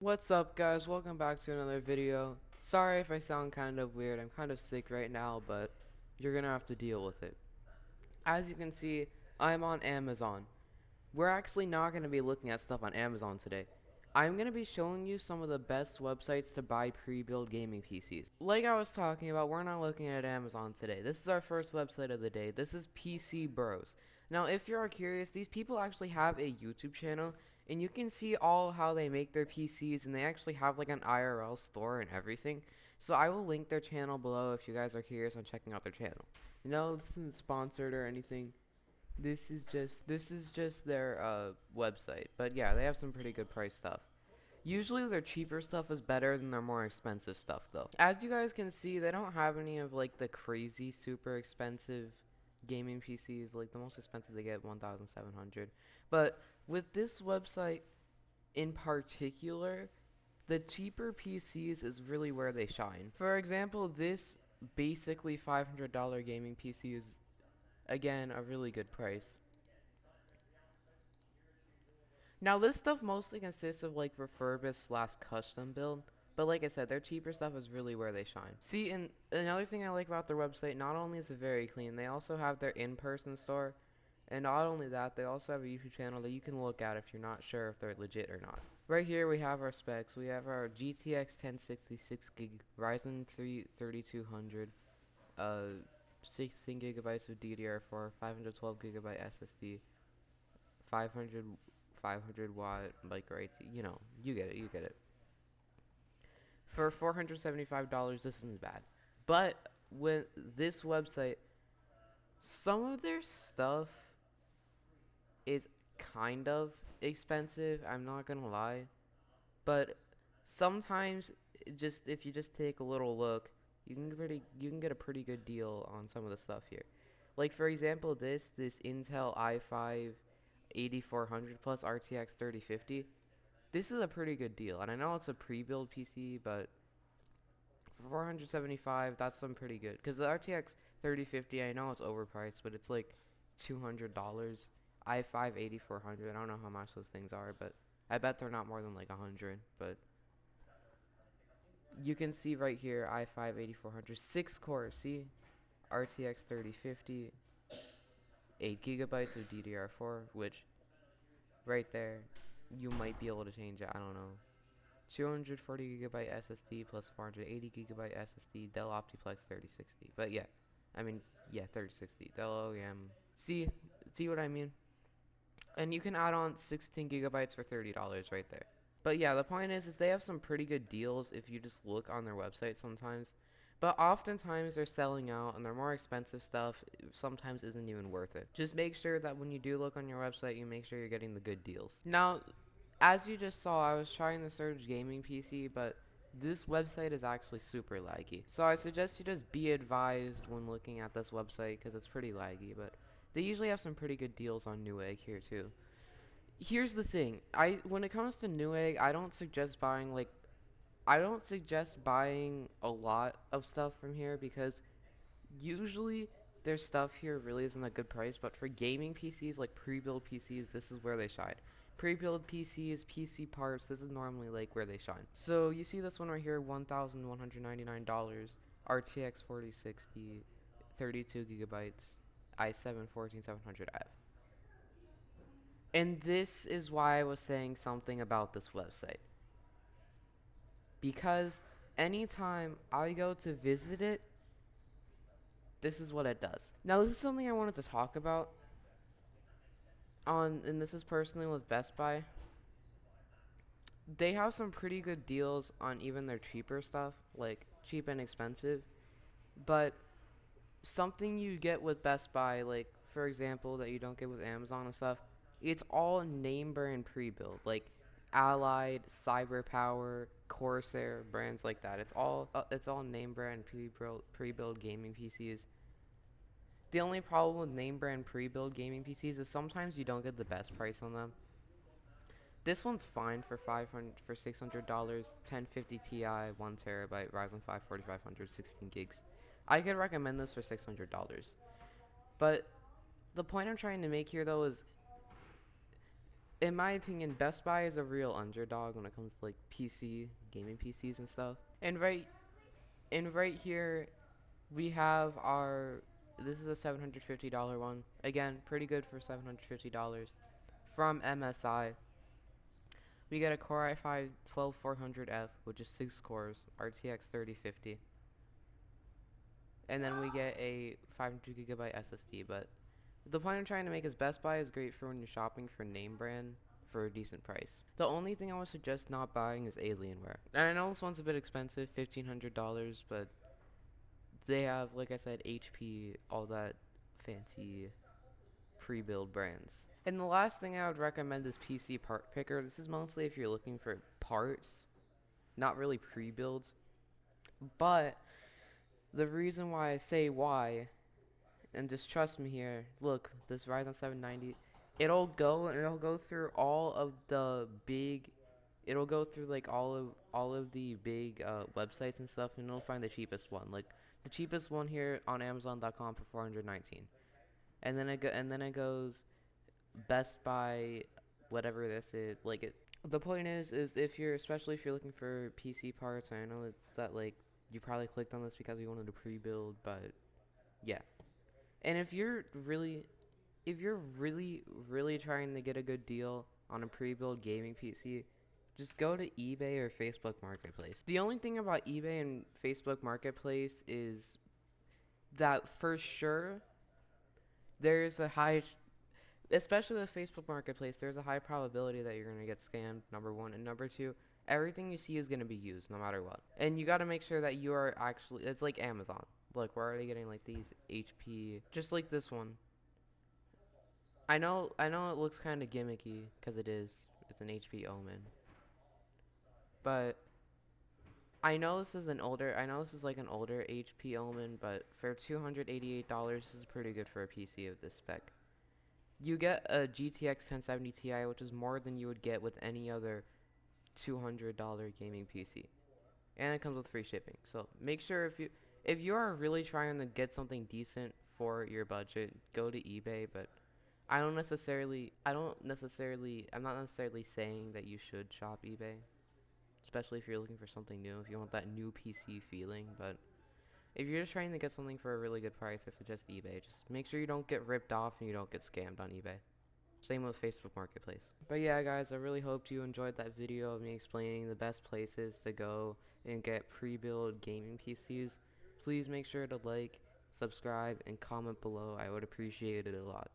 What's up guys, welcome back to another video. Sorry if I sound kind of weird, I'm kind of sick right now, but you're gonna have to deal with it. As you can see, I'm on Amazon. We're actually not gonna be looking at stuff on Amazon today. I'm gonna be showing you some of the best websites to buy pre-built gaming PCs. Like I was talking about, we're not looking at Amazon today. This is our first website of the day. This is PC Bros. Now, if you are curious, these people actually have a YouTube channel, and you can see all how they make their PCs, and they actually have like an IRL store and everything. So I will link their channel below if you guys are curious on checking out their channel. No, this isn't sponsored or anything. This is just their website. But yeah, they have some pretty good price stuff. Usually their cheaper stuff is better than their more expensive stuff though. As you guys can see, they don't have any of like the crazy super expensive gaming PCs. Like the most expensive they get 1,700. But with this website in particular, the cheaper PCs is really where they shine. For example, this basically $500 gaming PC is again a really good price. Now this stuff mostly consists of like refurbished slash custom build, but like I said, their cheaper stuff is really where they shine. See, and another thing I like about their website, not only is it very clean, they also have their in-person store, and not only that, they also have a YouTube channel that you can look at if you're not sure if they're legit or not. Right here we have our specs. We have our GTX 1060 6 gig Ryzen 3 3200, 16 gigabytes of DDR4, 512 gigabyte SSD, 500 500 watt like right, you know, you get it, you get it. For $475, this isn't bad. But with this website, some of their stuff is kind of expensive, I'm not gonna lie. But sometimes just if you just take a little look, you can get a pretty good deal on some of the stuff here. Like for example, this Intel i5 8400 plus RTX 3050. This is a pretty good deal, and I know it's a pre-built PC, but for 475, that's some pretty good. Because the RTX 3050, I know it's overpriced, but it's like $200. i5 8400, I don't know how much those things are, but I bet they're not more than like 100. But you can see right here, i5 8400, 6 core. See, RTX 3050, 8 gigabytes of DDR4, which right there, you might be able to change it. I don't know. 240 gigabyte SSD plus 480 gigabyte SSD, Dell Optiplex 3060. But yeah, I mean, yeah, 3060, Dell OEM. See what I mean? And you can add on 16 gigabytes for $30 right there. But yeah, the point is they have some pretty good deals if you just look on their website sometimes. But oftentimes they're selling out and their more expensive stuff sometimes isn't even worth it. Just make sure that when you do look on your website, you make sure you're getting the good deals. Now, as you just saw, I was trying to search gaming PC, but this website is actually super laggy. So I suggest you just be advised when looking at this website because it's pretty laggy, but they usually have some pretty good deals on Newegg here too. Here's the thing. When it comes to Newegg, I don't suggest buying a lot of stuff from here because usually their stuff here really isn't a good price, but for gaming PCs like pre-built PCs, this is where they shine. Pre-built PCs, PC parts, this is normally like where they shine. So you see this one right here, $1,199, RTX 4060, 32 gigabytes, i7 14700F. And this is why I was saying something about this website. Because anytime I go to visit it, this is what it does. Now, this is something I wanted to talk about and this is personally with Best Buy. They have some pretty good deals on even their cheaper stuff, like cheap and expensive. But something you get with Best Buy, like for example, that you don't get with Amazon and stuff, it's all name brand pre-built, like Allied, CyberPower, Corsair, brands like that. It's all name brand pre-built gaming PCs. The only problem with name brand pre-built gaming PCs is sometimes you don't get the best price on them. This one's fine for 500 for $600, 1050 Ti, 1 terabyte, Ryzen 5 4500, 16 gigs. I could recommend this for $600. But the point I'm trying to make here though is in my opinion, Best Buy is a real underdog when it comes to like PC gaming PCs and stuff. And right here we have our. This is a $750 one. Again, pretty good for $750 from MSI. We get a Core i5 12400F, which is 6 cores, RTX 3050, and then we get a 500 GB SSD. But the point I'm trying to make is Best Buy is great for when you're shopping for name brand for a decent price. The only thing I would suggest not buying is Alienware. And I know this one's a bit expensive, $1,500, but they have, like I said, HP, all that fancy pre-build brands. And the last thing I would recommend is PC Part Picker. This is mostly if you're looking for parts, not really pre-builds. But the reason why I say why, and just trust me here, look, this Ryzen 790, it'll go through all of the big, it'll go through like all of the big websites and stuff, and it'll find the cheapest one. Like the cheapest one here on Amazon.com for 419, and then it goes Best Buy, whatever this is. Like it. The point is if you're, especially if you're looking for PC parts, I know that like you probably clicked on this because you wanted to pre-build, but yeah. And if you're really trying to get a good deal on a pre-built gaming PC, just go to eBay or Facebook Marketplace. The only thing about eBay and Facebook Marketplace is that for sure there's a high, especially with Facebook Marketplace, there's a high probability that you're going to get scammed, number one. And number two, everything you see is going to be used no matter what. And you got to make sure that you are actually, it's like Amazon. Look, we're already getting like these HP, just like this one. I know it looks kind of gimmicky, because it is. It's an HP Omen. But I know this is like an older HP Omen, but for $288, this is pretty good for a PC of this spec. You get a GTX 1070 Ti, which is more than you would get with any other $200 gaming PC. And it comes with free shipping. So make sure if you are really trying to get something decent for your budget, go to eBay, but I'm not necessarily saying that you should shop eBay, especially if you're looking for something new, if you want that new PC feeling, but if you're just trying to get something for a really good price, I suggest eBay. Just make sure you don't get ripped off and you don't get scammed on eBay. Same with Facebook Marketplace. But yeah, guys, I really hoped you enjoyed that video of me explaining the best places to go and get pre-built gaming PCs. Please make sure to like, subscribe, and comment below. I would appreciate it a lot.